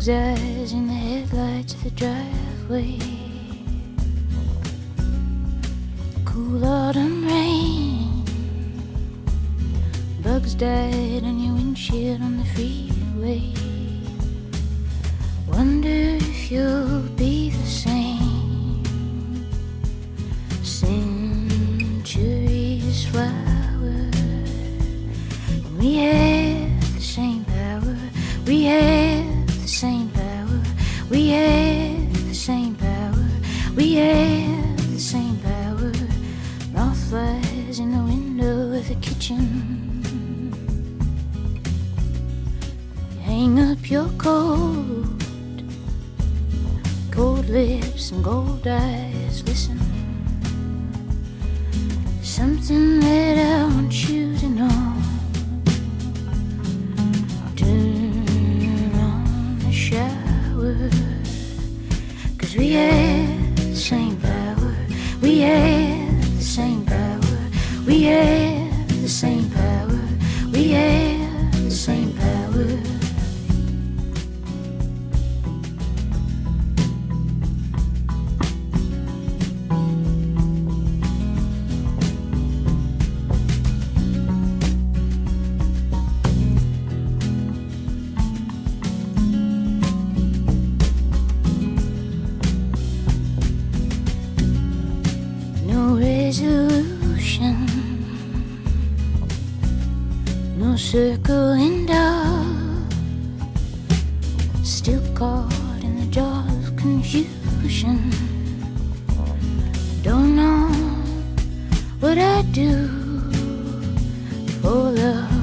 Dog's eyes in the headlights of the driveway. Cool autumn rain. Bugs died on your windshield on the freeway. Wonder if you'll be the same. Centuries flower. We have the same power. We have the same power. We have the same power. We have the same power. Moth flies in the window of the kitchen. You hang up your coat. Cold lips and gold eyes, listen. There's something that I want you to know. Turn on the shower, 'cause we have the same power. We have the same power. We have the same power. We have the same power. Resolution, no circling dark, still caught in the jaws of confusion. Don't know what I do for love.